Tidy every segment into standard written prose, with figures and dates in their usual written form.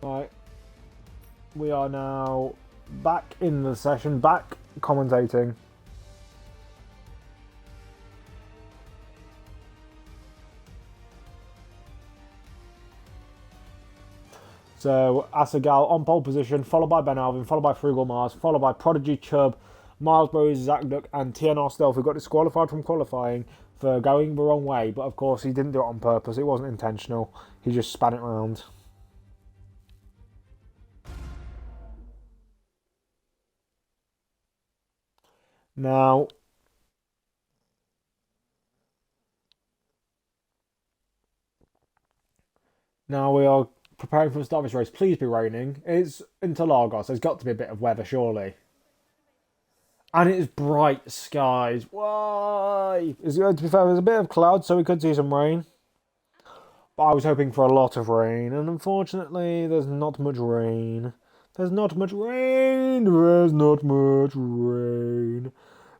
Right. We are now back in the session, back commentating. So, Asagal on pole position, followed by Ben Alvin, followed by Frugal Mars, followed by Prodigy Chubb, Miles Bros, Zach Duck, and TNR Stealth, who got disqualified from qualifying for going the wrong way. But of course, he didn't do it on purpose. It wasn't intentional. He just span it around. Now we are preparing for the start of this race. Please be raining. It's Interlagos. There's got to be a bit of weather, surely. And it's bright skies. Why? To be fair, there's a bit of cloud, so we could see some rain. But I was hoping for a lot of rain, and unfortunately, there's not much rain. There's not much rain. There's not much rain.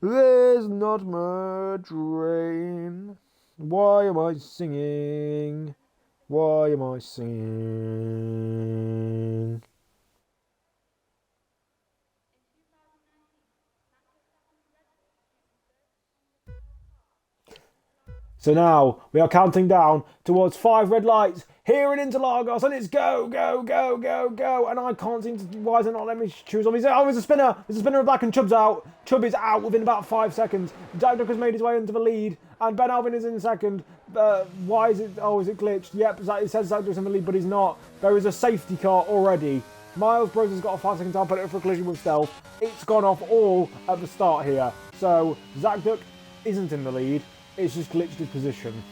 There's not much rain. Why am I singing? Why am I singing? So now we are counting down towards 5 red lights here in Interlagos, and it's go, go, go, go, go. And I can't seem to. Why is it not letting me choose on these? Oh, there's a spinner. There's a spinner back, and Chubb's out. Chubb is out within about 5 seconds. Jack Duck has made his way into the lead, and Ben Alvin is in second. Why is it? Oh, is it glitched? Yep, it says Zach Duck's in the lead, but he's not. There is a safety car already. Miles Bros has got a 5-second time penalty for a collision with Stealth. It's gone off all at the start here. So Zach Duck isn't in the lead. It's just glitched his position.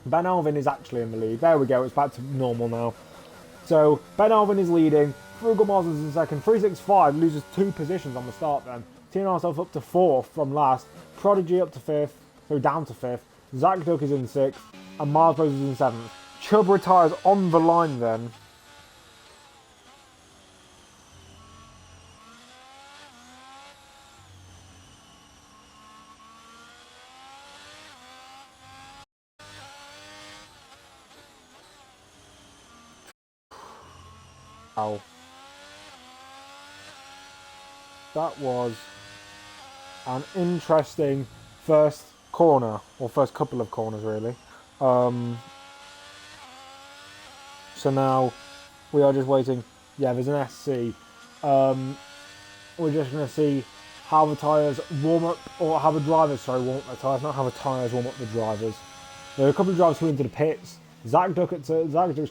Ben Alvin is actually in the lead. There we go, it's back to normal now. So, Ben Alvin is leading. Frugal Mars is in second. 365 loses 2 positions on the start then. TNR Stealth up to 4th from last. Prodigy up to 5th. So down to 5th. Zach Duck is in 6th. And Miles Bros is in 7th. Chubb retires on the line then. Wow. That was an interesting first corner, or first couple of corners really. So now we are just waiting. Yeah, there's an SC. We're just going to see how the tyres warm up, or how the drivers, warm up the tyres, not how the tyres warm up the drivers. There are a couple of drivers coming into the pits. Zach Duck's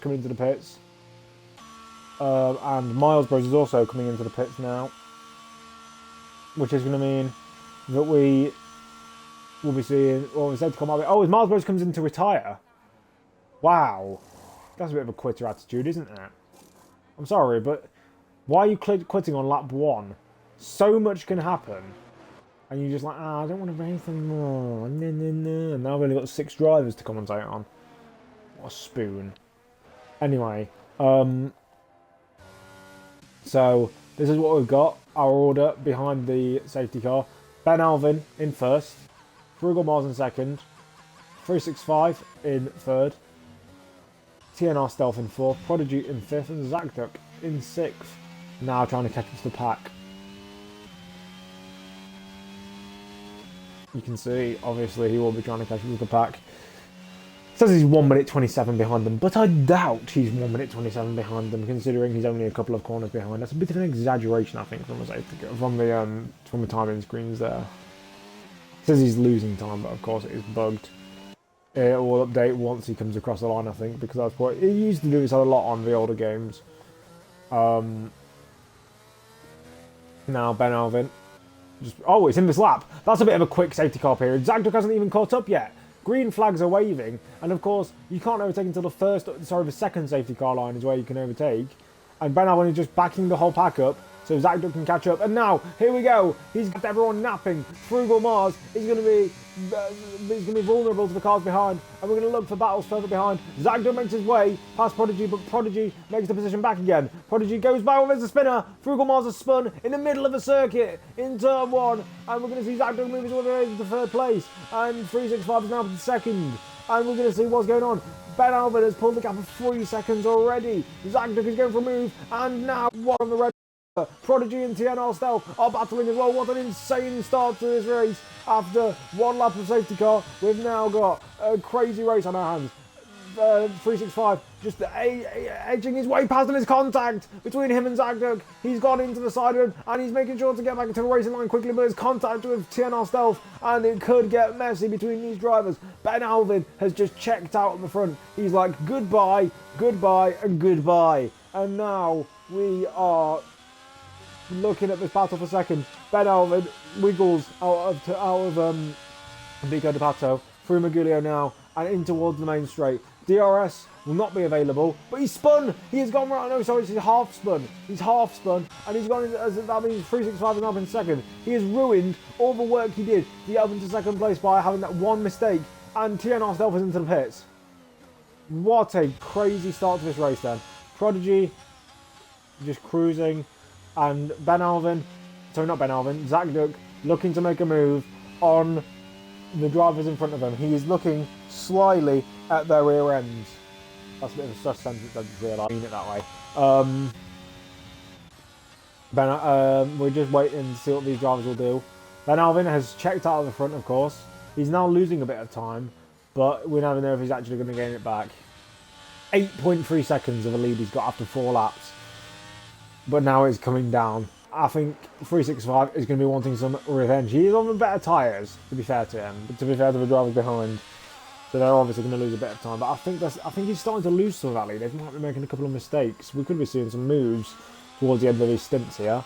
coming into the pits. And Miles Bros is also coming into the pits now, which is going to mean that we will be seeing. Well, instead to come out. Oh, as Miles Bros comes in to retire. Wow, that's a bit of a quitter attitude, isn't it? I'm sorry, but why are you quitting on lap 1? So much can happen, and you're just like, I don't want to race anymore. And now I've only got 6 drivers to commentate on. What a spoon. Anyway, so this is what we've got. Our order behind the safety car. Ben Alvin in first. Frugal Mars in second. 365 in third. TNR Stealth in fourth. Prodigy in fifth. And Zach Duck in sixth. Now trying to catch up to the pack. You can see, obviously, he will be trying to catch up to the pack. Says he's 1 minute 27 behind them, but I doubt he's 1 minute 27 behind them, considering he's only a couple of corners behind. That's a bit of an exaggeration, I think, from the timing screens there. Says he's losing time, but of course it is bugged. It will update once he comes across the line, I think, because that's what he used to do this a lot on the older games. Now Ben Alvin, it's in this lap. That's a bit of a quick safety car period. Zach Duck hasn't even caught up yet. Green flags are waving, and of course you can't overtake until the second safety car line is where you can overtake. And Ben Alvin is just backing the whole pack up, so Zach Duck can catch up. And now here we go. He's got everyone napping. Frugal Mars is going to be vulnerable to the cars behind, and we're going to look for battles further behind. Zach Duck makes his way past Prodigy, but Prodigy makes the position back again. Prodigy goes by with a spinner. Frugal Mars has spun in the middle of a circuit in turn 1, and we're going to see Zach Duck move his way to third place, and 365 is now in second. And we're going to see what's going on. Ben Alvin has pulled the gap of 3 seconds already. Zagduk is going for a move, and now one on the red. Prodigy and TNR Stealth are battling as well. What an insane start to this race. After one lap of safety car, we've now got a crazy race on our hands. 365 just edging his way past, and his contact between him and Zagduk. He's gone into the side of him, and he's making sure to get back into the racing line quickly, but his contact with TNR Stealth, and it could get messy between these drivers. Ben Alvin has just checked out at the front. He's like, goodbye, goodbye, and goodbye. And now we are looking at this battle for second. Ben Alvin wiggles out of Vico de Pato through Magulio now and in towards the main straight. DRS will not be available, but he's spun. He has gone right. No, sorry, he's half spun. He's half spun, and he's gone. That means 365 is now in second. He has ruined all the work he did to get up into second place by having that one mistake. And TNR Stealth is into the pits. What a crazy start to this race then. Prodigy just cruising. And Ben Alvin, sorry, not Ben Alvin, Zagduk looking to make a move on the drivers in front of him. He is looking slyly at their rear ends. That's a bit of a sus sentence, I just realised. I mean it that way. We're just waiting to see what these drivers will do. Ben Alvin has checked out of the front, of course. He's now losing a bit of time, but we never know if he's actually going to gain it back. 8.3 seconds of a lead he's got after 4 laps. But now it's coming down. I think 365 is going to be wanting some revenge. He is on the better tyres, to be fair to him. But to be fair to the drivers behind, so they're obviously going to lose a bit of time. But I think he's starting to lose some of that lead. They might be making a couple of mistakes. We could be seeing some moves towards the end of his stints here.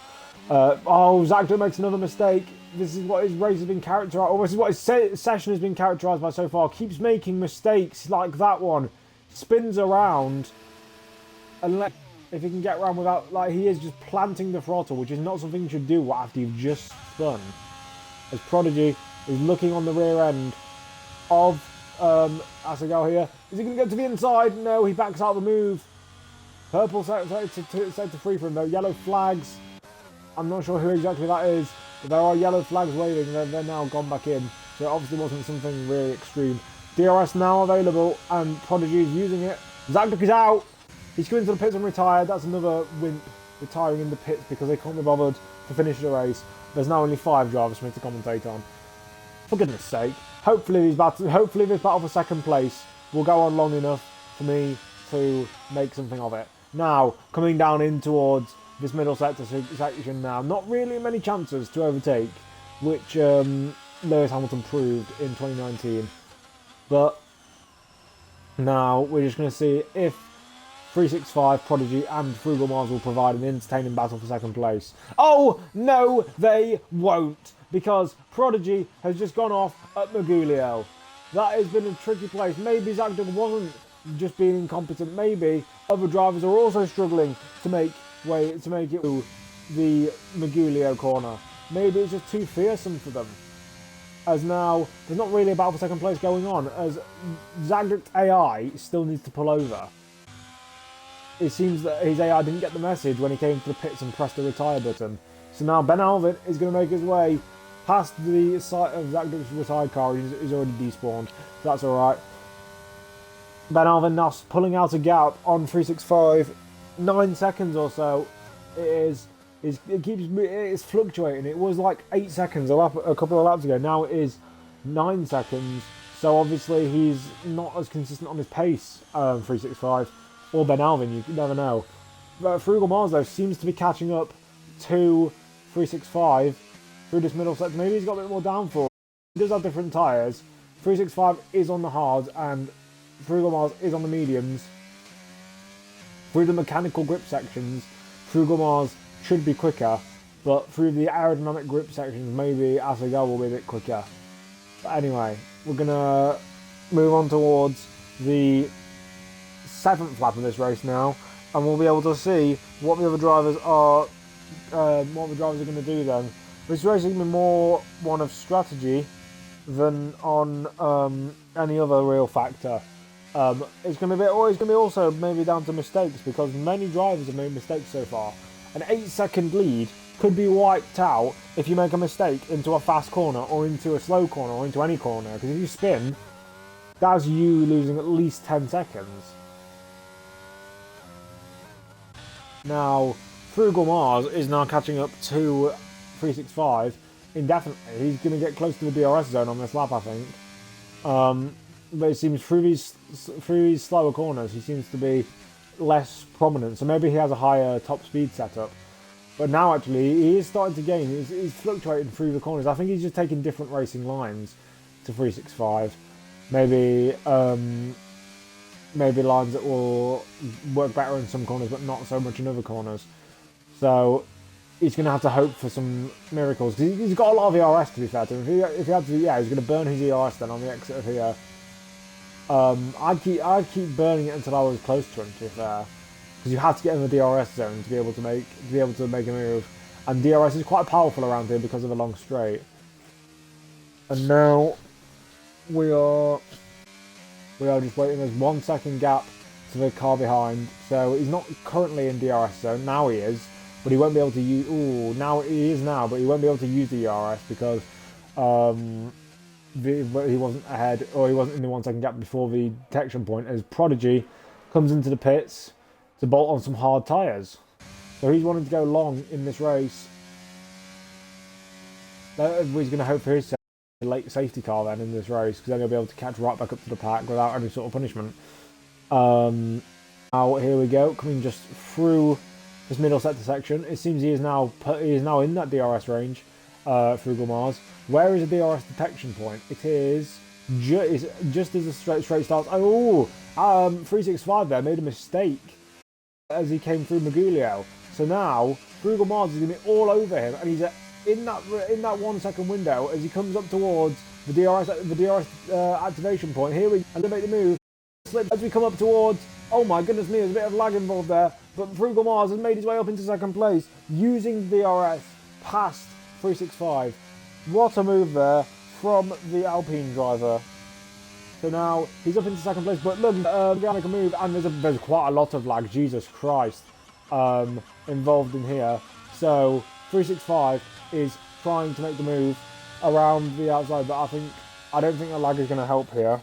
Zagduk makes another mistake. This is what his race has been characterised, or this is what his session has been characterised by so far. Keeps making mistakes like that one. Spins around and if he can get around without, like, he is just planting the throttle, which is not something you should do after you've just spun. As Prodigy is looking on the rear end of Assegal here. Is he going to go to the inside? No, he backs out the move. Purple set to free for him though. Yellow flags. I'm not sure who exactly that is, but there are yellow flags waving. They're now gone back in, so it obviously wasn't something really extreme. DRS now available, and Prodigy is using it. Zagduk is out. He's going to the pits and retired. That's another wimp retiring in the pits because they can't be bothered to finish the race. There's now only 5 drivers for me to commentate on. For goodness sake. Hopefully this battle for second place will go on long enough for me to make something of it. Now, coming down in towards this middle sector section now. Not really many chances to overtake, which Lewis Hamilton proved in 2019. But now we're just going to see if 365, Prodigy and Frugal Mars will provide an entertaining battle for second place. Oh, no, they won't, because Prodigy has just gone off at Magulio. That has been a tricky place. Maybe Zagduk wasn't just being incompetent. Maybe other drivers are also struggling to make it to the Magulio corner. Maybe it's just too fearsome for them. As now, there's not really a battle for second place going on, as Zagduk's AI still needs to pull over. It seems that his AI didn't get the message when he came to the pits and pressed the retire button. So now Ben Alvin is going to make his way past the site of Zagduk's retired car. He's already despawned, so that's alright. Ben Alvin now pulling out a gap on 365, 9 seconds or so. It's fluctuating. It was like 8 seconds a couple of laps ago. Now it is 9 seconds. So obviously he's not as consistent on his pace, 365. Or Ben Alvin, you never know. But Frugal Mars, though, seems to be catching up to 365 through this middle sector. Maybe he's got a bit more downforce. He does have different tyres. 365 is on the hards, and Frugal Mars is on the mediums. Through the mechanical grip sections, Frugal Mars should be quicker, but through the aerodynamic grip sections, maybe Assegal will be a bit quicker. But anyway, we're going to move on towards the 7th lap of this race now, and we'll be able to see what the other drivers are going to do then. This race is going to be more one of strategy than on any other real factor. It's going to be also maybe down to mistakes, because many drivers have made mistakes so far. An 8-second lead could be wiped out if you make a mistake into a fast corner or into a slow corner or into any corner, because if you spin, That's you losing at least 10 seconds. Now, Frugal Mars is now catching up to 365 indefinitely. He's going to get close to the DRS zone on this lap, I think. But it seems through these slower corners, he seems to be less prominent. So maybe he has a higher top speed setup. But now, actually, he is starting to gain. He's fluctuating through the corners. I think he's just taking different racing lines to 365. Maybe lines that will work better in some corners, but not so much in other corners. So he's going to have to hope for some miracles. He's got a lot of ERS, to be fair to him. If he had to, yeah, he's going to burn his ERS then on the exit of here. I'd keep burning it until I was close to him, to be fair, because you have to get in the DRS zone to be able to make a move, and DRS is quite powerful around here because of the long straight. And now we are just waiting. There's 1 second gap to the car behind, so he's not currently in DRS zone. Now he is, but he won't be able to use. Ooh, now he is now, but he won't be able to use the DRS because he wasn't ahead, or he wasn't in the 1 second gap before the detection point, as Prodigy comes into the pits to bolt on some hard tyres. So he's wanting to go long in this race. He's going to hope for his late safety car then in this race, because then he'll be able to catch right back up to the pack without any sort of punishment. Now here we go, coming just through this middle sector section. It seems he is now in that DRS range. Frugal Mars. Where is the DRS detection point? It is just as the straight starts. Oh, 365 there made a mistake as he came through Magulio. So now Frugal Mars is going to be all over him, and he's in that 1 second window as he comes up towards the DRS activation point. Here we go, and they make the move. Slips as we come up towards. Oh my goodness me, there's a bit of lag involved there, but Frugal Mars has made his way up into second place using the DRS past 365. What a move there from the Alpine driver. So now he's up into second place, but look, going to make a move, and there's quite a lot of lag, Jesus Christ, involved in here. So 365 is trying to make the move around the outside, but I don't think the lag is going to help here.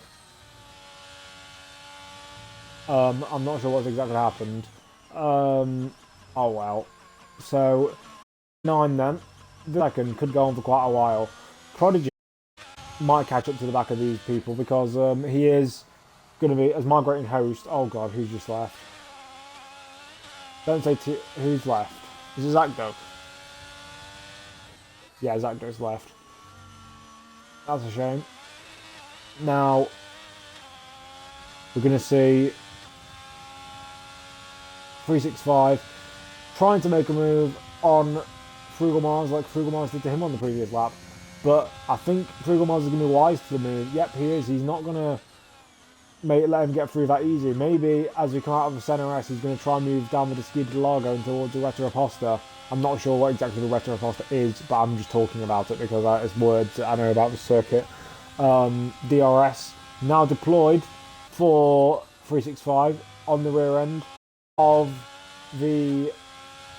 I'm not sure what's exactly happened. Oh well. So 9 then. The second could go on for quite a while. Prodigy might catch up to the back of these people because he is going to be, as migrating host. Oh god, who's just left? Don't say who's left. Is it Zacto? Yeah, Zacto's left. That's a shame. Now we're going to see 365 trying to make a move on Frugal Mars like Frugal Mars did to him on the previous lap. But I think Frugal Mars is going to be wise to the move. Yep, he is. He's not going to let him get through that easy. Maybe as we come out of the center S, he's going to try and move down with the Ski de Largo and towards the Retta Aposta. I'm not sure what exactly the Retta Aposta is, but I'm just talking about it because it's words I know about the circuit. DRS now deployed for 365 on the rear end of the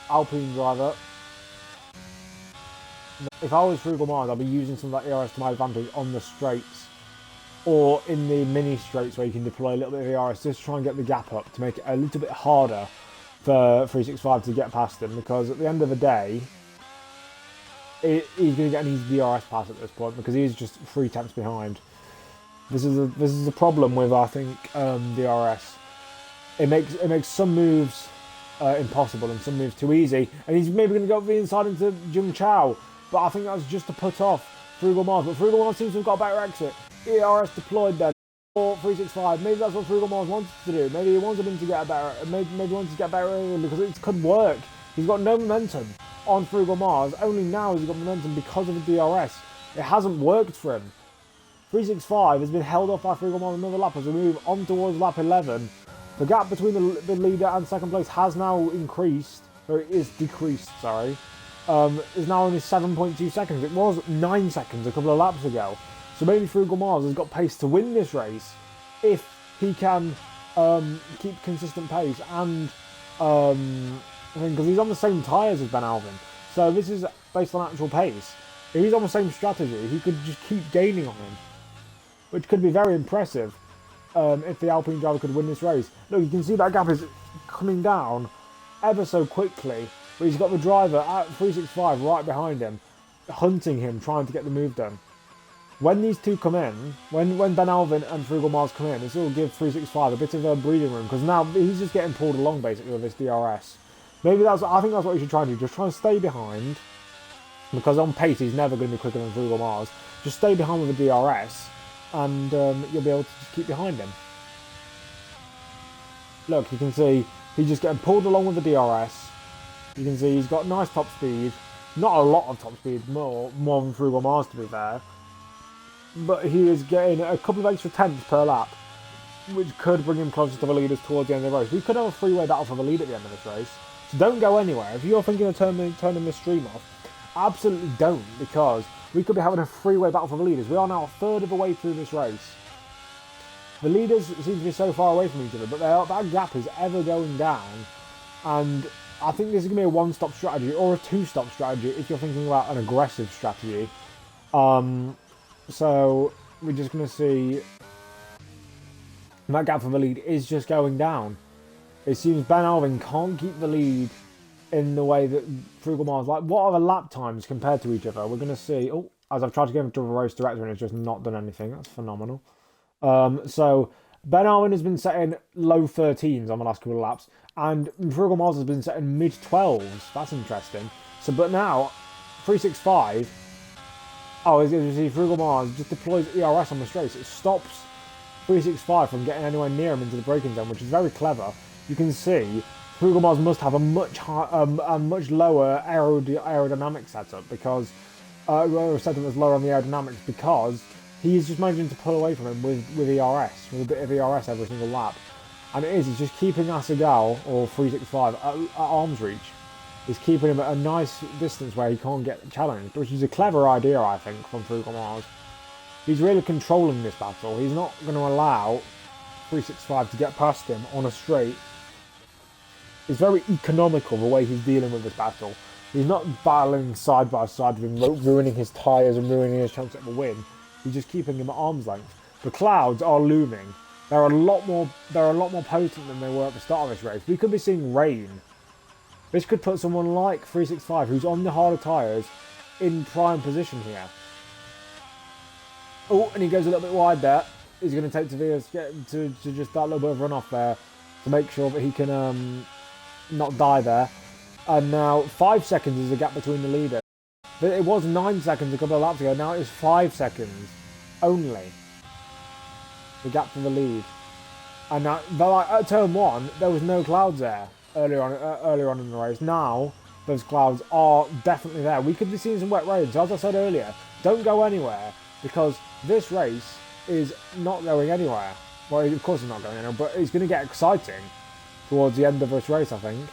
Alpine driver. If I was Frugal Mars, I'd be using some of that ERS to my advantage on the straights, or in the mini straights where you can deploy a little bit of ERS just to try and get the gap up to make it a little bit harder for 365 to get past him, because at the end of the day he's going to get an easy DRS pass at this point because he's just 3 tenths behind. This is a problem with, I think, DRS. It makes some moves impossible and some moves too easy, and he's maybe going to go up the inside into Jung Chao, but I think that's just to put off Frugal Mars. But Frugal Mars seems to have got a better exit. ERS deployed then for 365. Maybe that's what Frugal Mars wanted to do. Maybe he wanted him to get a better. Maybe he wanted to get better earlier because it could work. He's got no momentum on Frugal Mars. Only now has he got momentum because of the DRS. It hasn't worked for him. 365 has been held off by Frugal Mars another lap as we move on towards lap 11. The gap between the leader and second place has now increased, or it is decreased, sorry. Is now only 7.2 seconds. It was 9 seconds a couple of laps ago. So maybe Frugal Mars has got pace to win this race if he can keep consistent pace, and because he's on the same tyres as Ben Alvin. So this is based on actual pace. If he's on the same strategy, he could just keep gaining on him, which could be very impressive. if the Alpine driver could win this race. Look, you can see that gap is coming down ever so quickly, but he's got the driver at 365 right behind him, hunting him, trying to get the move done. When these two come in, when Ben Alvin and Frugal Mars come in, this will give 365 a bit of a breathing room, because now he's just getting pulled along basically with this DRS. Maybe I think that's what you should try and do, just try and stay behind, because on pace he's never going to be quicker than Frugal Mars. Just stay behind with the DRS, and you'll be able to just keep behind him. Look, you can see he's just getting pulled along with the DRS. You can see he's got nice top speed, not a lot of top speed, more than Frugal Mars to be fair. But he is getting a couple of extra tenths per lap, which could bring him closer to the leaders towards the end of the race. We could have a three-way battle for the lead at the end of this race. So don't go anywhere. If you're thinking of turning this stream off, absolutely don't, because we could be having a three-way battle for the leaders. We are now a third of the way through this race. The leaders seem to be so far away from each other, but that gap is ever going down. And I think this is going to be a one-stop strategy, or a two-stop strategy, if you're thinking about an aggressive strategy. So we're just going to see that gap for the lead is just going down. It seems Ben Alvin can't keep the lead in the way that Frugal Mars. Like, what are the lap times compared to each other? We're going to see. Oh, as I've tried to get him to a race director and it's just not done anything. That's phenomenal. So Ben Alvin has been setting low 13s on the last couple of laps, and Frugal Mars has been setting mid 12s. That's interesting. So, but now 365. Oh, as you see, Frugal Mars just deploys ERS on the straight. It stops 365 from getting anywhere near him into the braking zone, which is very clever. You can see Frugal Mars must have a much lower aerodynamic setup, because setup is lower on the aerodynamics, because he's just managing to pull away from him with ERS, with a bit of ERS every single lap. And it's just keeping Asagal, or 365, at arm's reach. Is keeping him at a nice distance where he can't get challenged, which is a clever idea, I think, from Frugal Mars. He's really controlling this battle. He's not going to allow 365 to get past him on a straight. It's very economical the way he's dealing with this battle. He's not battling side by side with him, ruining his tyres and ruining his chance at a win. He's just keeping him at arm's length. The clouds are looming. They're a lot more potent than they were at the start of this race. We could be seeing rain. This could put someone like 365, who's on the harder tyres, in prime position here. Oh, and he goes a little bit wide there. He's going to take Tobias to just that little bit of runoff there to make sure that he can not die there. And now 5 seconds is the gap between the leaders. It was 9 seconds a couple of laps ago. Now it's 5 seconds only. The gap for the lead. And now, at turn 1, there was no clouds there. Earlier on in the race. Now, those clouds are definitely there. We could be seeing some wet rain. So as I said earlier, don't go anywhere, because this race is not going anywhere. Well, of course it's not going anywhere, but it's going to get exciting towards the end of this race, I think.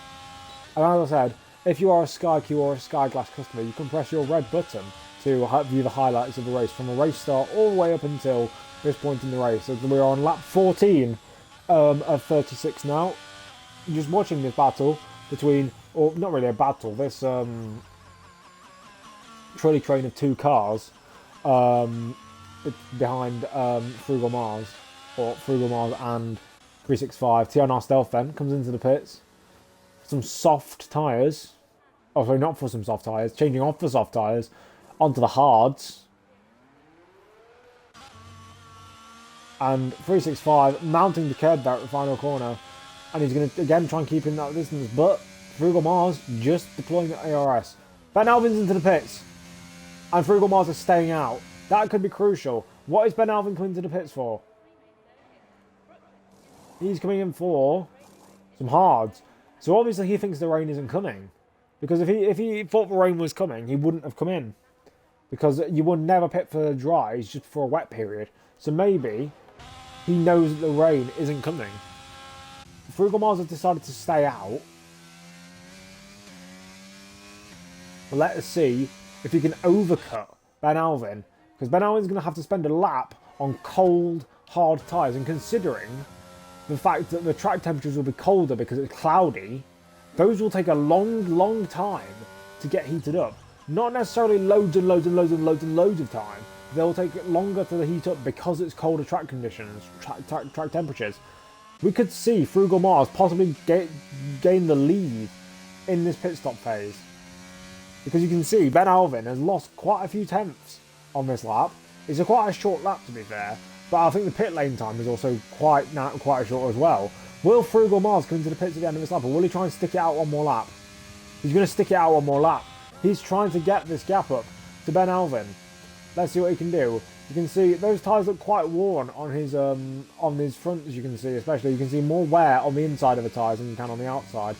And as I said, if you are a Sky Q or a Sky Glass customer, you can press your red button to view the highlights of the race from the race start all the way up until this point in the race. So we're on lap 14 of 36 now. Just watching this battle between, or not really a battle, this trolley train of two cars behind Frugal Mars, or Frugal Mars and 365. TNR Stealth then comes into the pits. Some soft tyres. Oh, sorry, not for some soft tyres. Changing off the soft tyres onto the hards. And 365 mounting the curb there at the final corner. And he's going to, again, try and keep in that distance. But Frugal Mars just deploying the ARS. Ben Alvin's into the pits. And Frugal Mars is staying out. That could be crucial. What is Ben Alvin coming to the pits for? He's coming in for some hards. So obviously he thinks the rain isn't coming. Because if he thought the rain was coming, he wouldn't have come in. Because you would never pit for dries just for a wet period. So maybe he knows that the rain isn't coming. Frugal Mars has decided to stay out. Let us see if he can overcut Ben Alvin. Because Ben Alvin's going to have to spend a lap on cold, hard tyres. And considering the fact that the track temperatures will be colder because it's cloudy, those will take a long, long time to get heated up. Not necessarily loads and loads and loads and loads and loads of time, they'll take longer to heat up because it's colder track conditions, track temperatures. We could see Frugal Mars possibly gain the lead in this pit stop phase. Because you can see Ben Alvin has lost quite a few tenths on this lap. It's quite a short lap, to be fair, but I think the pit lane time is also quite short as well. Will Frugal Mars come into the pits at the end of this lap, or will he try and stick it out one more lap? He's going to stick it out one more lap. He's trying to get this gap up to Ben Alvin. Let's see what he can do. You can see those tyres look quite worn on his front, as you can see, especially. You can see more wear on the inside of the tyres than you can on the outside.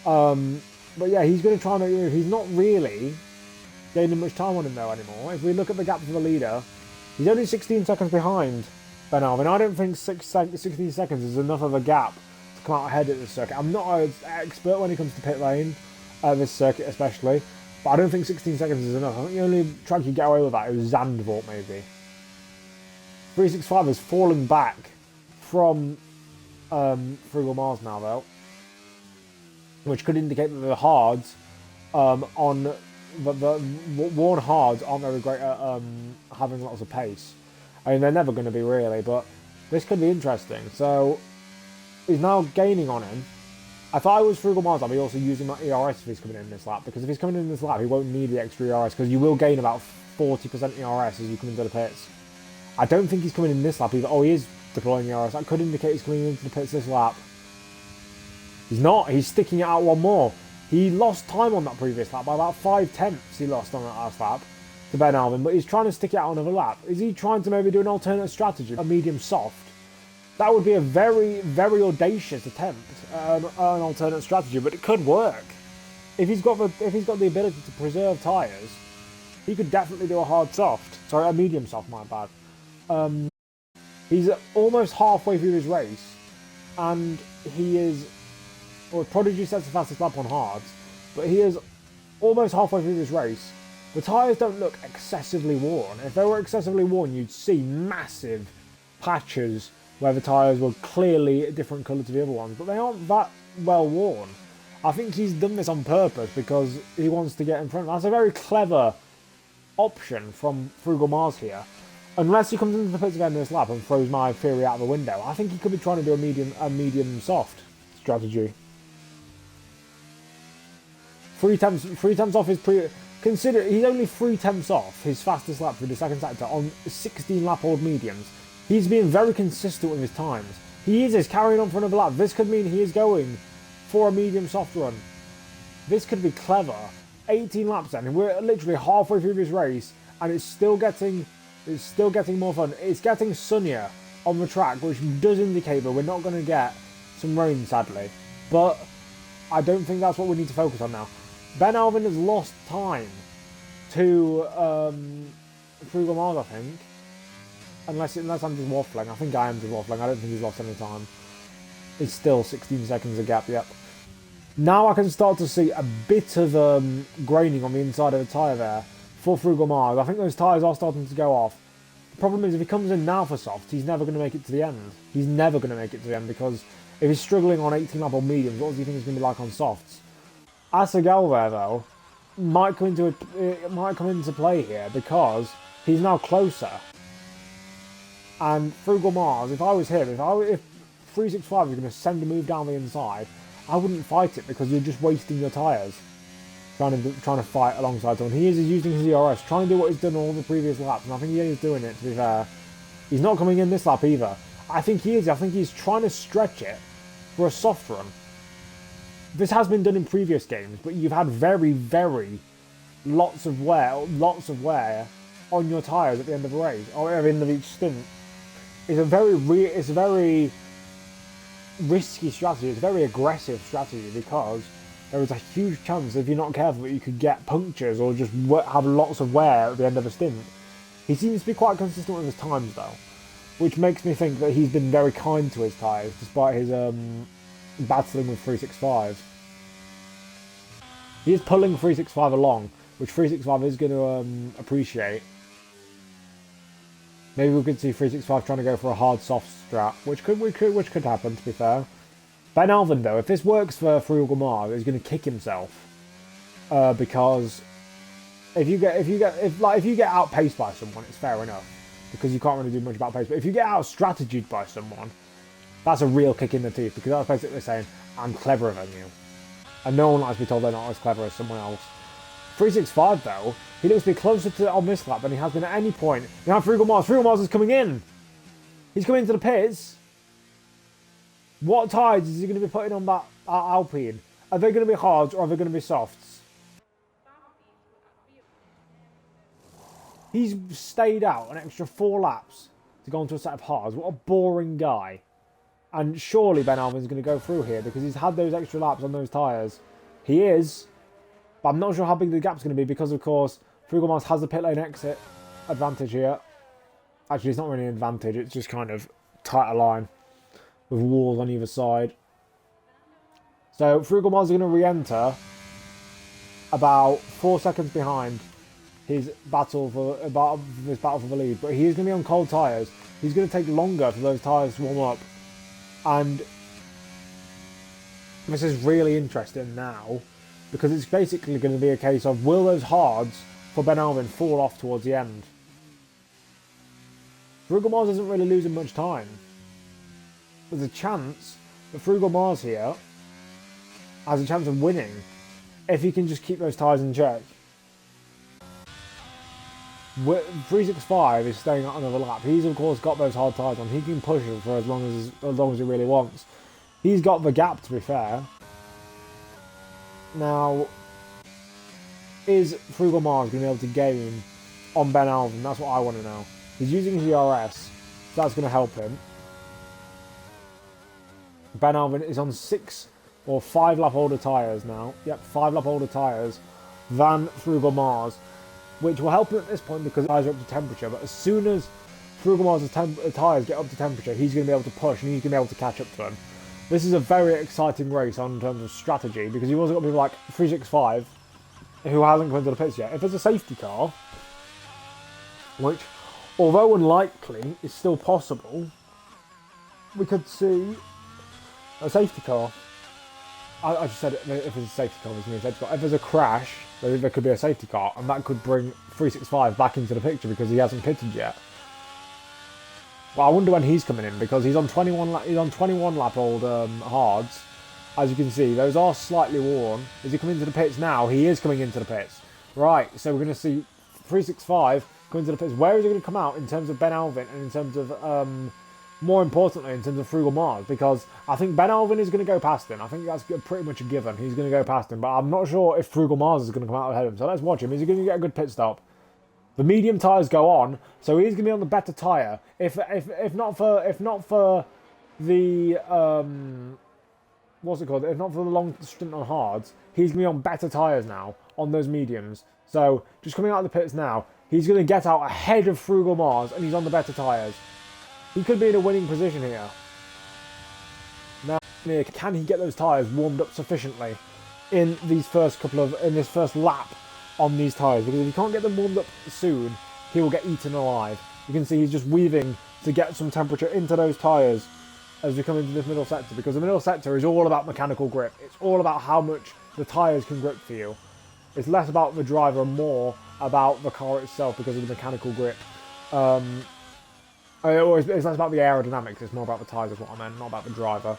But yeah, he's going to try and make a move. He's not really gaining much time on him though anymore. If we look at the gap to the leader, he's only 16 seconds behind Ben Alvin. I don't think 16 seconds is enough of a gap to come out ahead at this circuit. I'm not an expert when it comes to pit lane, this circuit especially, but I don't think 16 seconds is enough. I think the only track you get away with that is Zandvoort maybe. 365 has fallen back from Frugal Mars now though, which could indicate that the hards on the worn hards aren't very great at having lots of pace. I mean, they're never going to be really, but this could be interesting. So he's now gaining on him. If I was Frugal Mars, I'd be also using my ERS if he's coming in this lap, because if he's coming in this lap, he won't need the extra ERS, because you will gain about 40% ERS as you come into the pits. I don't think he's coming in this lap either. Oh, he is deploying ERS. That could indicate he's coming into the pits this lap. He's not. He's sticking it out one more. He lost time on that previous lap by about 5 tenths. He lost on that last lap to Ben Alvin, but he's trying to stick it out another lap. Is he trying to maybe do an alternate strategy, a medium soft? That would be a very, very audacious attempt, an alternate strategy, but it could work. If he's got the ability to preserve tyres, he could definitely do a hard soft. Sorry, a medium soft, my bad. He's almost halfway through his race, and he is... Well, Prodigy sets the fastest lap on hards, but he is almost halfway through this race. The tyres don't look excessively worn. If they were excessively worn, you'd see massive patches where the tyres were clearly a different colour to the other ones, but they aren't that well worn. I think he's done this on purpose because he wants to get in front. That's a very clever option from Frugal Mars here. Unless he comes into the pits again this lap and throws my theory out the window, I think he could be trying to do a medium soft strategy. 3 tenths off his consider he's only 3 tenths off his fastest lap through the second sector on 16 lap old mediums. He's being very consistent with his times. He's carrying on for another lap. This could mean he is going for a medium soft run. This could be clever. 18 laps then, and we're literally halfway through this race, and it's still getting more fun. It's getting sunnier on the track, which does indicate that we're not going to get some rain, sadly. But I don't think that's what we need to focus on now. Ben Alvin has lost time to Frugal Mars, I think. Unless I'm just waffling. I think I am just waffling. I don't think he's lost any time. It's still 16 seconds of gap, yep. Now I can start to see a bit of graining on the inside of the tyre there for Frugal Mars. I think those tyres are starting to go off. The problem is if he comes in now for soft, he's never going to make it to the end. He's never going to make it to the end because if he's struggling on 18 lap on mediums, what does he think it's going to be like on softs? Asagal there though might come into play here because he's now closer. And Frugal Mars, if I was him, if 365 was going to send a move down the inside, I wouldn't fight it because you're just wasting your tyres trying to fight alongside someone. He is using his ERS, trying to do what he's done all the previous laps, and I think he is doing it, to be fair. He's not coming in this lap either. I think he is. I think he's trying to stretch it for a soft run. This has been done in previous games, but you've had very, very lots of wear on your tyres at the end of the race, or at the end of each stint. It's a very risky strategy. It's a very aggressive strategy because there is a huge chance if you're not careful that you could get punctures or just have lots of wear at the end of a stint. He seems to be quite consistent with his times though, which makes me think that he's been very kind to his tyres despite his battling with 365. He is pulling 365 along, which 365 is going to appreciate. Maybe we could see 365 trying to go for a hard soft strat, which could happen, to be fair. Ben Alvin though, if this works for Frugal Mars, he's going to kick himself because if you get outpaced by someone, it's fair enough because you can't really do much about pace. But if you get out strategied by someone, that's a real kick in the teeth because that's basically saying I'm cleverer than you, and no one likes to be told they're not as clever as someone else. 365 though, he looks to be closer to on this lap than he has been at any point. Now Frugal Mars is coming in. He's coming into the pits. What tyres is he going to be putting on that Alpine? Are they going to be hards or are they going to be softs? He's stayed out an extra 4 laps to go into a set of hards. What a boring guy. And surely Ben Alvin's going to go through here because he's had those extra laps on those tyres. He is. But I'm not sure how big the gap's going to be because, of course, Frugal Mars has the pit lane exit advantage here. Actually, it's not really an advantage. It's just kind of tighter line with walls on either side. So Frugal Mars is going to re-enter about 4 seconds behind his battle for the lead. But he is going to be on cold tyres. He's going to take longer for those tyres to warm up. And this is really interesting now because it's basically going to be a case of will those hards for Ben Alvin fall off towards the end. Frugal Mars isn't really losing much time. There's a chance that Frugal Mars here has a chance of winning if he can just keep those tyres in check. 365 is staying at another lap. He's of course got those hard tyres on. He can push them for as long as he really wants. He's got the gap, to be fair. Now, is Frugal Mars going to be able to gain on Ben Alvin? That's what I want to know. He's using his DRS, so that's going to help him. Ben Alvin is on 6 or 5 lap older tyres now. Yep, 5 lap older tyres than Frugal Mars, which will help him at this point because the tyres are up to temperature. But as soon as Frugal Mars' tyres get up to temperature, he's going to be able to push and he's going to be able to catch up to him. This is a very exciting race in terms of strategy because you've also got people like 365 who hasn't come into the pits yet. If there's a safety car, which, although unlikely, is still possible, we could see a safety car. I just said if there's a safety car, there's no safety car. If there's a crash, there could be a safety car, and that could bring 365 back into the picture because he hasn't pitted yet. But I wonder when he's coming in because he's on 21 lap old hards. As you can see, those are slightly worn. Is he coming into the pits now? He is coming into the pits. Right, so we're going to see 365 come into the pits. Where is he going to come out in terms of Ben Alvin and in terms of, more importantly, in terms of Frugal Mars? Because I think Ben Alvin is going to go past him. I think that's pretty much a given. He's going to go past him. But I'm not sure if Frugal Mars is going to come out ahead of him. So let's watch him. Is he going to get a good pit stop? The medium tyres go on, so he's going to be on the better tyre. If not for the what's it called? If not for the long stint on hards, he's going to be on better tyres now on those mediums. So just coming out of the pits now, he's going to get out ahead of Frugal Mars, and he's on the better tyres. He could be in a winning position here. Now, can he get those tyres warmed up sufficiently in this first lap on these tyres? Because if he can't get them warmed up soon, he will get eaten alive. You can see he's just weaving to get some temperature into those tyres as we come into this middle sector, because the middle sector is all about mechanical grip. It's all about how much the tyres can grip for you. It's less about the driver and more about the car itself because of the mechanical grip. It's less about the aerodynamics, it's more about the tyres is what I meant, not about the driver.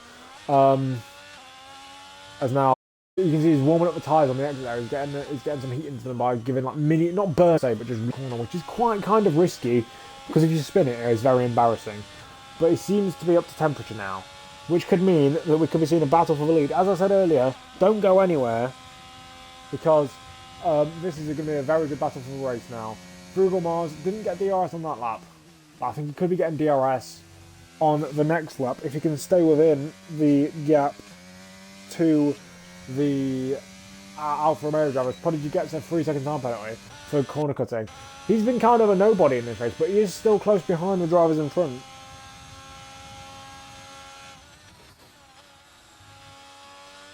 As now, you can see he's warming up the tyres on the exit there. He's getting some heat into them by giving like mini, not burst, but just corner, which is quite kind of risky because if you spin it, it's very embarrassing. But it seems to be up to temperature now, which could mean that we could be seeing a battle for the lead. As I said earlier, don't go anywhere because this is going to be a very good battle for the race now. Frugal Mars didn't get DRS on that lap, but I think he could be getting DRS on the next lap if he can stay within the gap to the Alfa Romeo drivers. Prodigy gets a 3-second time penalty for corner cutting. He's been kind of a nobody in this race, but he is still close behind the drivers in front.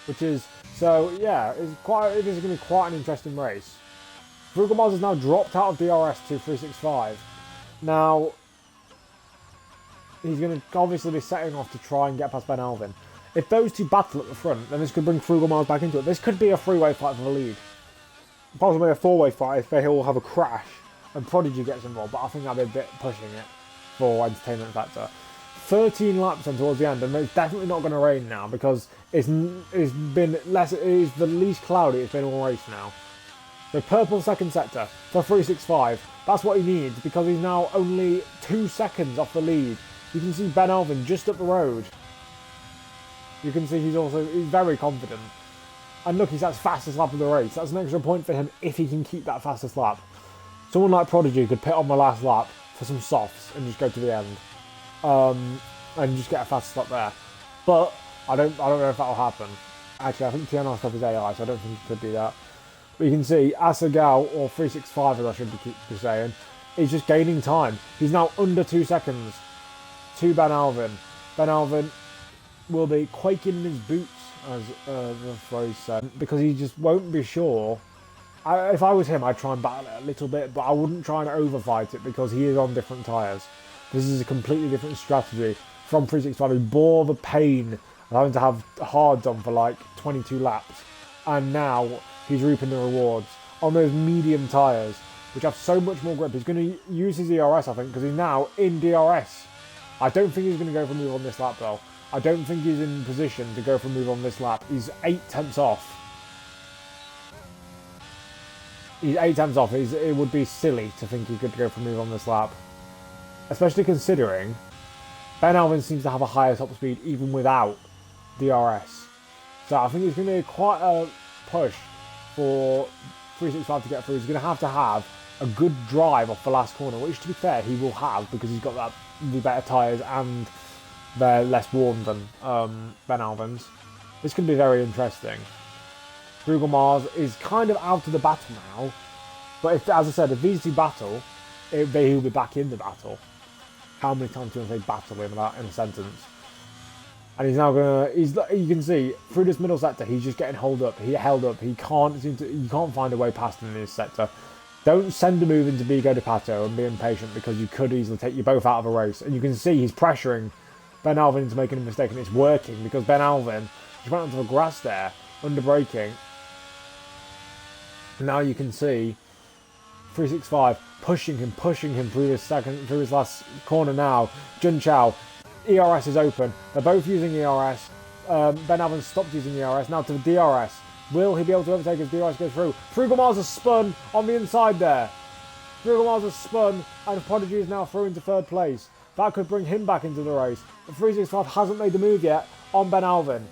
Which is, so yeah, it is going to be quite an interesting race. Frugal Mars has now dropped out of DRS to 365. Now, he's going to obviously be setting off to try and get past Ben Alvin. If those two battle at the front, then this could bring Frugal Mars back into it. This could be a three-way fight for the lead. possibly a four-way fight if they all have a crash and Prodigy gets involved, but I think that'd be a bit pushing it for entertainment factor. 13 laps on towards the end, and it's definitely not going to rain now because it's been less. It is the least cloudy it's been all race now. The purple second sector for 365. That's what he needs because he's now only 2 seconds off the lead. You can see Ben Alvin just up the road. You can see he's very confident. And look, he's at his fastest lap of the race. That's an extra point for him if he can keep that fastest lap. Someone like Prodigy could pit on the last lap for some softs and just go to the end. And just get a fastest lap there. But I don't know if that'll happen. Actually, I think TNR stuff is AI, so I don't think he could do that. But you can see Asagao, or 365 as I should be saying, is just gaining time. He's now under 2 seconds to Ben Alvin. Ben Alvin will be quaking in his boots, as the phrase said, because he just won't be sure. If I was him, I'd try and battle it a little bit, but I wouldn't try and overfight it because he is on different tyres. This is a completely different strategy from 365. He bore the pain of having to have hards on for like 22 laps, and now he's reaping the rewards on those medium tyres, which have so much more grip. He's going to use his ERS, I think, because he's now in DRS. I don't think he's going to go for a move on this lap, though. I don't think he's in position to go for a move on this lap. He's 8 tenths off. He's 8 tenths off. It would be silly to think he could go for a move on this lap. Especially considering Ben Alvin seems to have a higher top speed even without DRS. So I think it's going to be quite a push for 365 to get through. He's going to have a good drive off the last corner, which to be fair he will have because he's got the better tyres and they're less worn than Ben Alvin's. This can be very interesting. Frugal Mars is kind of out of the battle now, but as I said, if these two battle, he'll be back in the battle. How many times do you want to say battle in a sentence? And he's now you can see through this middle sector, he's just getting held up. He can't find a way past him in this sector. Don't send a move into Vigo de Pato and be impatient because you could easily take you both out of a race. And you can see he's pressuring Ben Alvin into making a mistake, and it's working because Ben Alvin just went onto the grass there, under braking. And now you can see 365 pushing him through his last corner now. Jun Chao, ERS is open. They're both using ERS. Ben Alvin stopped using ERS. Now to the DRS. Will he be able to overtake as DRS goes through? Frugal Mars has spun on the inside there. Frugal Mars has spun, and Prodigy is now through into third place. That could bring him back into the race. But 365 hasn't made the move yet on Ben Alvin.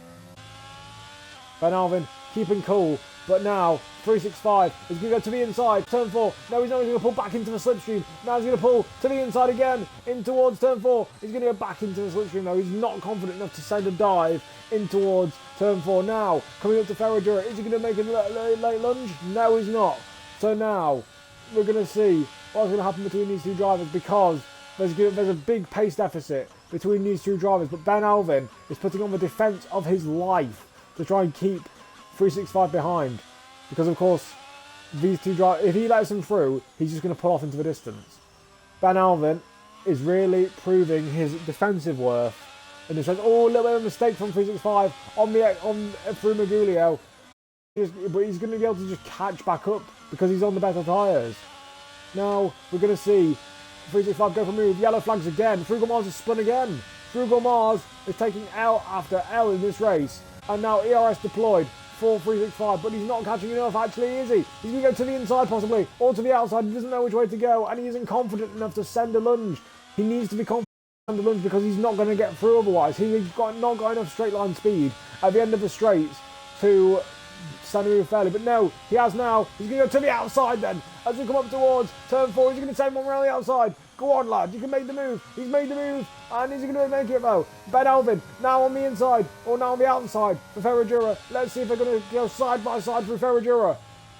Ben Alvin keeping cool. But now, 365 is going to go to the inside, turn 4. No, he's not going to pull back into the slipstream. Now he's going to pull to the inside again, in towards turn 4. He's going to go back into the slipstream though. He's not confident enough to send a dive in towards turn 4. Now, coming up to Ferradura, is he going to make a late lunge? No, he's not. So now, we're going to see what's going to happen between these two drivers because there's a big pace deficit between these two drivers. But Ben Alvin is putting on the defence of his life to try and keep 365 behind, because of course these two drivers, if he lets them through, he's just going to pull off into the distance. Ben Alvin is really proving his defensive worth in the sense, oh, a little bit of a mistake from 365 through Magulio, but he's going to be able to just catch back up because he's on the better tyres. Now we're going to see 365 go for move, yellow flags again. Frugal Mars has spun again. Frugal Mars is taking L after L in this race, and now ERS deployed for 365, but he's not catching enough, actually, is he? He's going to go to the inside, possibly, or to the outside. He doesn't know which way to go, and he isn't confident enough to send a lunge. He needs to be confident to send a lunge because he's not going to get through otherwise. He's not got enough straight line speed at the end of the straights to send a move fairly, but no, he has now. He's going to go to the outside then, as we come up towards turn 4. He's going to take one around the outside. Go on, lad, you can make the move. He's made the move, and is he going to make it, though? Ben Alvin, now on the inside, or now on the outside for Ferradura. Let's see if they're going to go side by side through Ferradura.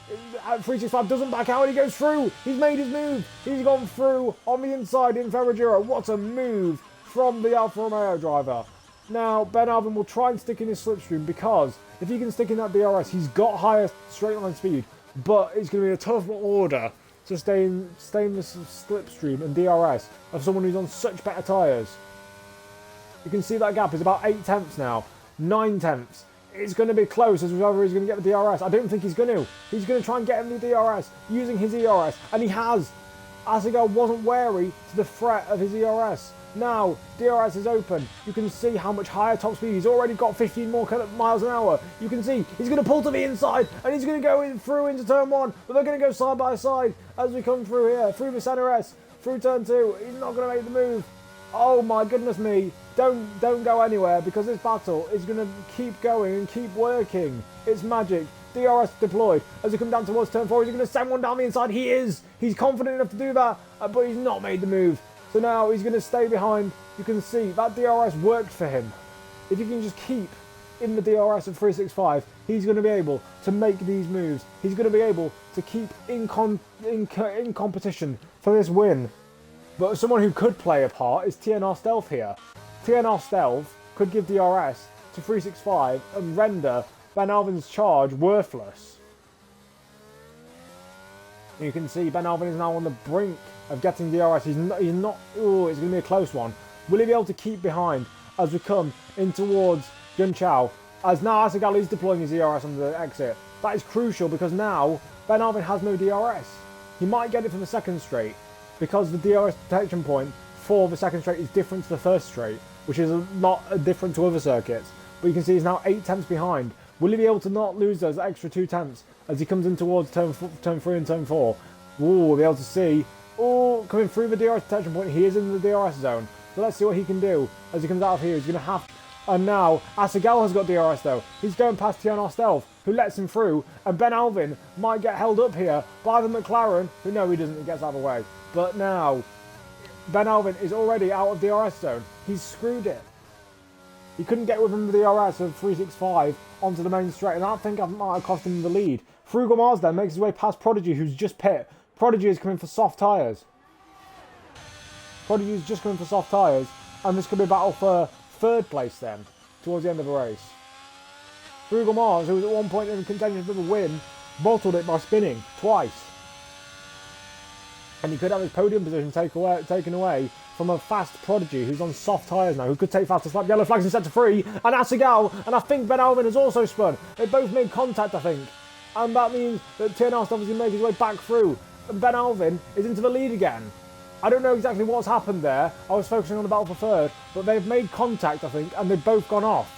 365 doesn't back out, and he goes through. He's made his move. He's gone through on the inside in Ferradura. What a move from the Alfa Romeo driver. Now, Ben Alvin will try and stick in his slipstream because if he can stick in that DRS, he's got higher straight line speed, but it's going to be a tough order to stay in the slipstream and DRS of someone who's on such better tyres. You can see that gap is about 8 tenths now, 9 tenths it's going to be close as whether he's going to get the DRS. I don't think he's going to. He's going to try and get him the DRS using his ERS, and he has. Assegal wasn't wary to the threat of his ERS. Now, DRS is open. You can see how much higher top speed. He's already got 15 more miles an hour. You can see he's going to pull to the inside, and he's going to go through into turn 1, but they're going to go side by side as we come through here, through the center S, through turn 2. He's not going to make the move. Oh my goodness me. Don't go anywhere, because this battle is going to keep going and keep working. It's magic. DRS deployed. As he comes down towards turn 4, he's going to send one down the inside. He is. He's confident enough to do that, but he's not made the move. So now he's going to stay behind. You can see that DRS worked for him. If he can just keep in the DRS of 365, he's going to be able to make these moves. He's going to be able to keep in competition for this win. But someone who could play a part is TNR Stealth here. TNR Stealth could give DRS to 365 and render Ben Alvin's charge worthless. You can see Ben Alvin is now on the brink of getting DRS. He's not. Oh, it's going to be a close one. Will he be able to keep behind as we come in towards Jun Chao? As now Assegal is deploying his DRS on the exit. That is crucial because now Ben Alvin has no DRS. He might get it for the second straight because the DRS detection point for the second straight is different to the first straight, which is a lot different to other circuits. But you can see he's now 8 tenths behind. Will he be able to not lose those extra 2 tenths as he comes in towards turn 3 and turn 4? Ooh, we'll be able to see. Oh, coming through the DRS detection point. He is in the DRS zone. So let's see what he can do as he comes out of here. He's going to have... And now, Assegal has got DRS though. He's going past TNR Stealth, who lets him through. And Ben Alvin might get held up here by the McLaren, who no, he doesn't. He gets out of the way. But now, Ben Alvin is already out of DRS zone. He's screwed it. He couldn't get within the DRS of 365 onto the main straight, and I think that might have cost him the lead. Frugal Mars then makes his way past Prodigy, who's just pit. Prodigy is coming for soft tyres. Prodigy is just coming for soft tyres, and this could be a battle for third place then, towards the end of the race. Frugal Mars, who was at one point in contention for the win, bottled it by spinning twice. And he could have his podium position taken away from a fast Prodigy who's on soft tyres now, who could take faster slap. Yellow flags in sector 3, and Assegal, and I think Ben Alvin has also spun. They both made contact, I think. And that means that TNR Stealth is going to make his way back through. And Ben Alvin is into the lead again. I don't know exactly what's happened there. I was focusing on the battle for third, but they've made contact, I think, and they've both gone off.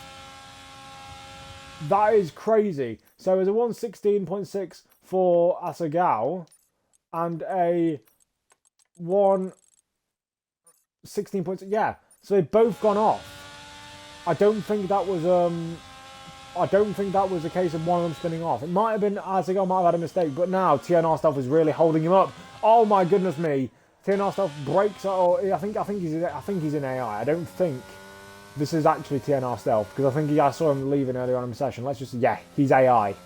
That is crazy. So there's a 116.6 for Assegal, and a 116.6. Yeah, so they've both gone off. I don't think that was a case of one of them spinning off. It might have been Assegal might have had a mistake, but now TNR Stealth is really holding him up. Oh my goodness me! TNR Stealth breaks. Oh, I think he's in AI. I don't think this is actually TNR Stealth because I think I saw him leaving earlier on in the session. Let's just he's AI.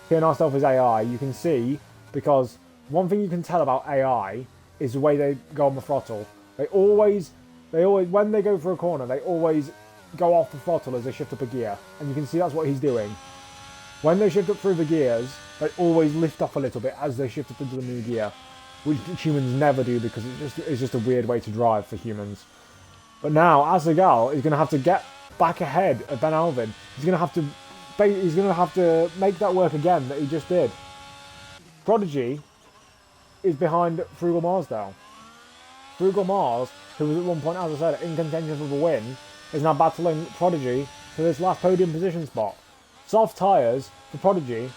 TNR Stealth is AI. You can see because one thing you can tell about AI is the way they go on the throttle. They always when they go for a corner, they always go off the throttle as they shift up a gear, and you can see that's what he's doing. When they shift up through the gears, they always lift off a little bit as they shift up into the new gear, which humans never do because it's just a weird way to drive for humans. But now Assegal is going to have to get back ahead of Ben Alvin. He's going to have to make that work again that he just did. Prodigy is behind Frugal Mars now. Frugal Mars, who was at one point, as I said, in contention for the win, is now battling Prodigy for this last podium position spot. Soft tyres for Prodigy.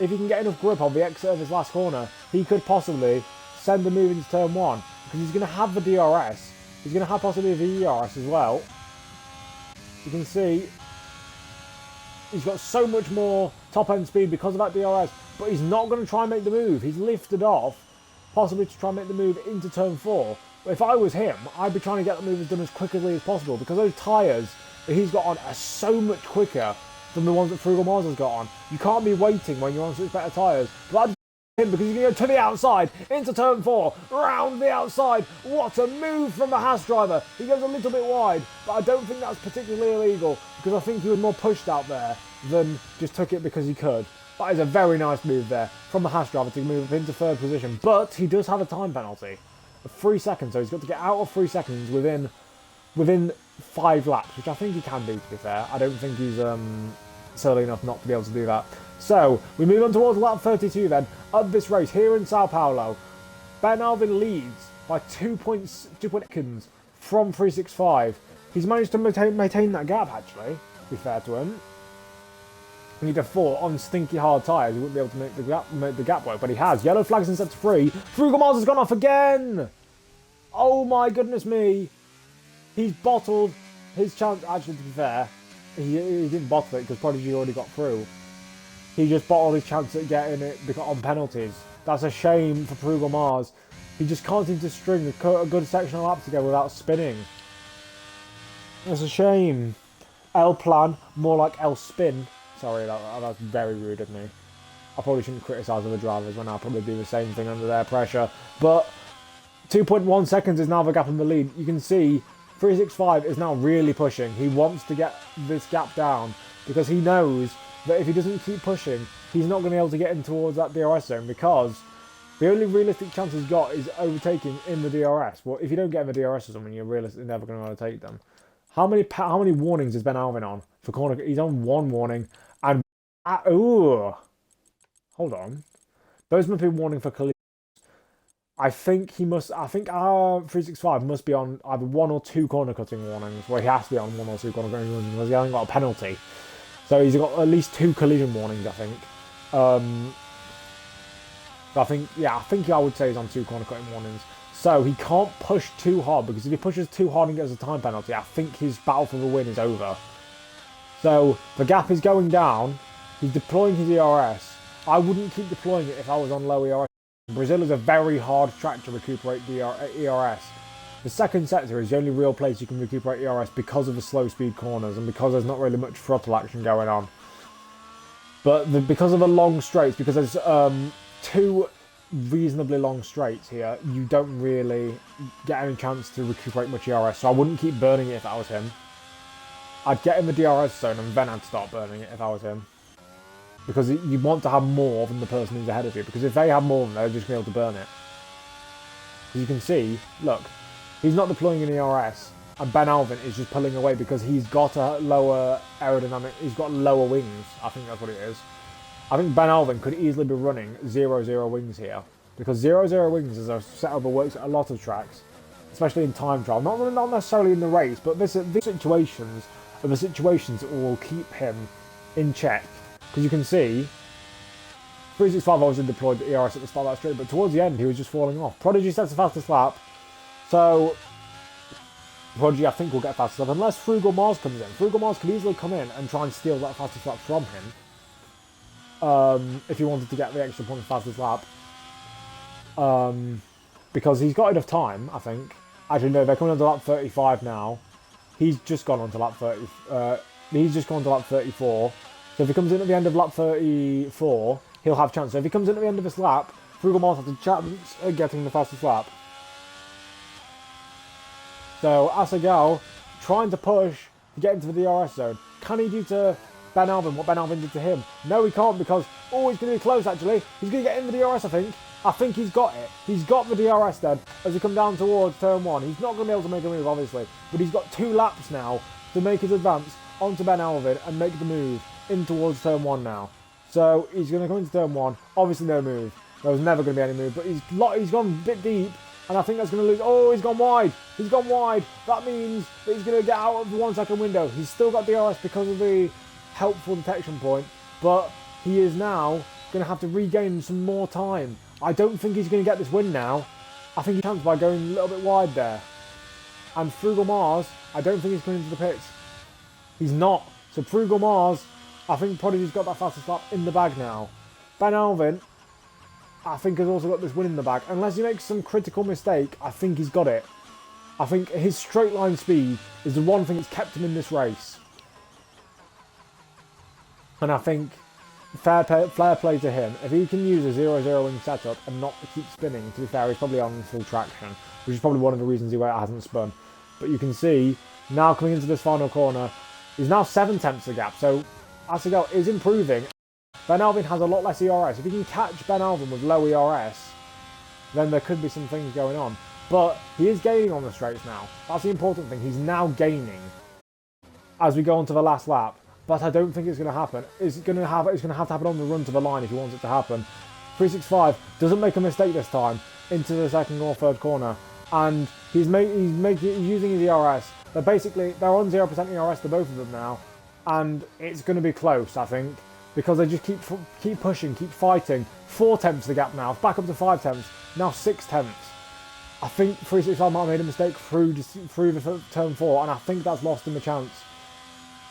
If he can get enough grip on the exit of his last corner, he could possibly send the move into turn 1 because he's going to have the DRS. He's going to have possibly the ERS as well. You can see he's got so much more top end speed because of that DRS, but he's not going to try and make the move. He's lifted off, possibly to try and make the move into turn 4. If I was him, I'd be trying to get the move done as quickly as possible because those tyres that he's got on are so much quicker than the ones that Frugal Mars has got on. You can't be waiting when you're on such better tyres. But I'd him because he's going to go to the outside, into turn 4, round the outside. What a move from the Haas driver. He goes a little bit wide, but I don't think that's particularly illegal because I think he was more pushed out there than just took it because he could. That is a very nice move there from the Haas driver to move into third position, but he does have a time penalty of 3 seconds, so he's got to get out of 3 seconds within 5 laps, which I think he can do, to be fair. I don't think he's silly enough not to be able to do that. So, we move on towards lap 32 then, of this race here in São Paulo. Ben Alvin leads by 2 seconds from 365. He's managed to maintain that gap, actually, to be fair to him. He need to fall on stinky hard tyres. He wouldn't be able to make the gap work, but he has. Yellow flags in set to 3. Frugal Mars has gone off again! Oh my goodness me! He's bottled his chance. Actually, to be fair, he didn't bottle it because Prodigy already got through. He just bottled his chance at getting it on penalties. That's a shame for Frugal Mars. He just can't seem to string a good section of laps together without spinning. That's a shame. El Plan, more like El Spin. Sorry, that's very rude of me. I probably shouldn't criticise other drivers when I'll probably do the same thing under their pressure. But 2.1 seconds is now the gap in the lead. You can see 365 is now really pushing. He wants to get this gap down because he knows that if he doesn't keep pushing, he's not going to be able to get in towards that DRS zone because the only realistic chance he's got is overtaking in the DRS. Well, if you don't get in the DRS or something, you're realistically never going to overtake them. How many warnings is Ben Alvin on for corner? He's on 1 warning and hold on, those must be warning for collision. I think 365 must be on either 1 or 2 corner cutting warnings. Well, he has to be on 1 or 2 corner cutting warnings because he hasn't got a penalty. So he's got at least 2 collision warnings, I think. I think I would say he's on 2 corner cutting warnings. So he can't push too hard because if he pushes too hard and gets a time penalty, I think his battle for the win is over. So the gap is going down. He's deploying his ERS. I wouldn't keep deploying it if I was on low ERS. Brazil is a very hard track to recuperate the ERS. The second sector is the only real place you can recuperate ERS because of the slow speed corners and because there's not really much throttle action going on. But because of the long straights, because there's 2 reasonably long straights here, you don't really get any chance to recuperate much ERS. So I wouldn't keep burning it if I was him. I'd get in the DRS zone and then I'd start burning it if I was him. Because you want to have more than the person who's ahead of you. Because if they have more than they're just going to be able to burn it. As you can see, look, he's not deploying an ERS. And Ben Alvin is just pulling away because he's got a lower aerodynamic, he's got lower wings. I think that's what it is. I think Ben Alvin could easily be running 0-0 wings here. Because 0-0 wings is a setup that works at a lot of tracks. Especially in time trial. Not necessarily in the race, but these situations are the situations that will keep him in check. Because you can see, 365 obviously deployed the ERS at the start of that straight, but towards the end he was just falling off. Prodigy sets the fastest lap, so Prodigy I think will get fastest lap, unless Frugal Mars comes in. Frugal Mars could easily come in and try and steal that fastest lap from him, if he wanted to get the extra point of fastest lap. Because he's got enough time, I think. Actually no, they're coming on to lap 35 now. He's just gone on to lap 30, he's just gone to lap 34. So if he comes in at the end of lap 34, he'll have a chance. So if he comes in at the end of this lap, Frugal Mars has a chance at getting the fastest lap. So Assegal trying to push to get into the DRS zone. Can he do to Ben Alvin what Ben Alvin did to him? No, he can't because, he's going to be close actually. He's going to get in the DRS, I think. I think he's got it. He's got the DRS then as he come down towards turn 1. He's not going to be able to make a move, obviously. But he's got 2 laps now to make his advance onto Ben Alvin and make the move in towards turn 1 now. So he's going to come into turn 1. Obviously no move. There was never going to be any move. But he's gone a bit deep. And I think that's going to lose. Oh, he's gone wide. He's gone wide. That means that he's going to get out of the 1 second window. He's still got DRS because of the helpful detection point. But he is now going to have to regain some more time. I don't think he's going to get this win now. I think he can by going a little bit wide there. And Frugal Mars, I don't think he's coming into the pits. He's not. So Frugal Mars, I think Prodigy's got that fastest lap in the bag now. Ben Alvin, I think has also got this win in the bag. Unless he makes some critical mistake, I think he's got it. I think his straight line speed is the one thing that's kept him in this race. And I think fair play to him. If he can use a 0-0 wing setup and not keep spinning, to be fair, he's probably on full traction, which is probably one of the reasons he hasn't spun. But you can see, now coming into this final corner, he's now 7 tenths of gap, so Assegal is improving. Ben Alvin has a lot less ERS. If he can catch Ben Alvin with low ERS, then there could be some things going on. But he is gaining on the straights now. That's the important thing. He's now gaining as we go on to the last lap. but I don't think it's going to happen. It's going to have to happen on the run to the line if he wants it to happen. 365 doesn't make a mistake this time into the second or third corner, and he's using his ERS. They're on 0% ERS to both of them now, and it's going to be close, I think, because they just keep pushing, keep fighting. 4 tenths the gap now, it's back up to 5 tenths, now 6 tenths. I think 365 might have made a mistake through the turn 4, and I think that's lost him a chance.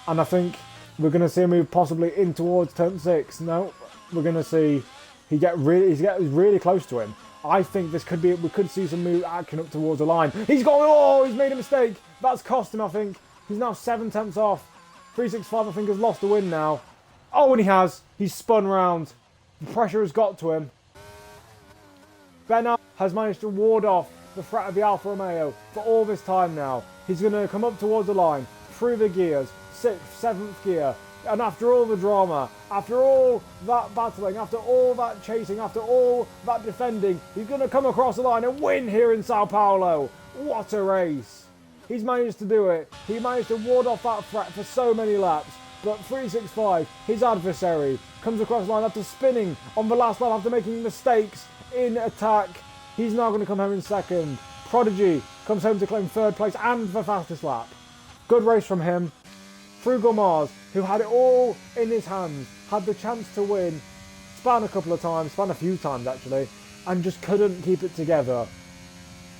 And I think we're going to see him move possibly in towards turn 6. No, we're going to see he's really close to him. I think we could see some move action up towards the line. He's made a mistake. That's cost him, I think. He's now 7 tenths off. 365, I think, has lost the win now. Oh, and he has. He's spun round. The pressure has got to him. Bernal has managed to ward off the threat of the Alfa Romeo for all this time now. He's going to come up towards the line, through the gears, 6th, 7th gear. And after all the drama, after all that battling, after all that chasing, after all that defending, he's going to come across the line and win here in São Paulo. What a race. He's managed to do it. He managed to ward off that threat for so many laps. But 365, his adversary, comes across the line after spinning on the last lap after making mistakes in attack. He's now going to come home in second. Prodigy comes home to claim third place and the fastest lap. Good race from him. Frugal Mars, who had it all in his hands, had the chance to win, spun a few times actually, and just couldn't keep it together.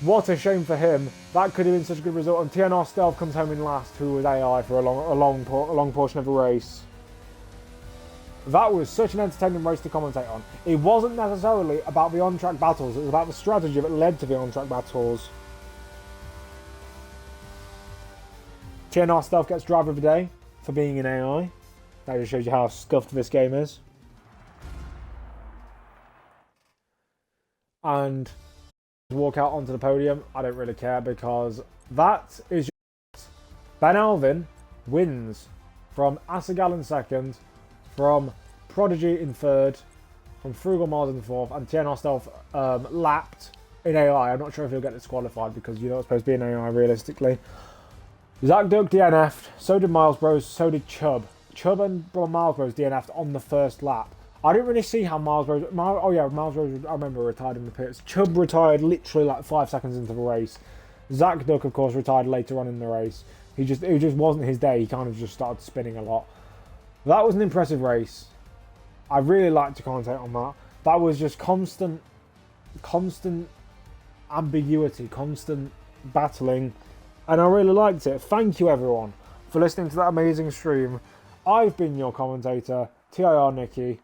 What a shame for him. That could have been such a good result. And TNR Stealth comes home in last, who was AI for a long portion of the race. That was such an entertaining race to commentate on. It wasn't necessarily about the on-track battles, it was about the strategy that led to the on-track battles. TNR Stealth gets Driver of the Day for being an AI. That just shows you how scuffed this game is. And walk out onto the podium, I don't really care, because that is just Ben Alvin wins from Asagal in second, from Prodigy in third, from Frugal Mars in fourth, and TNR Stealth lapped in AI. I'm not sure if he'll get disqualified because you're not supposed to be an AI realistically. Zach Duck DNF'd, so did Miles Bros, so did Chubb. Chubb and Miles Bros DNF'd on the first lap. I didn't really see how Miles Bros... Miles Bros, I remember, retired in the pits. Chubb retired literally like 5 seconds into the race. Zach Duck, of course, retired later on in the race. It just wasn't his day. He kind of just started spinning a lot. That was an impressive race. I really liked to commentate on that. That was just constant ambiguity, constant battling, and I really liked it. Thank you, everyone, for listening to that amazing stream. I've been your commentator, TIR Nicky.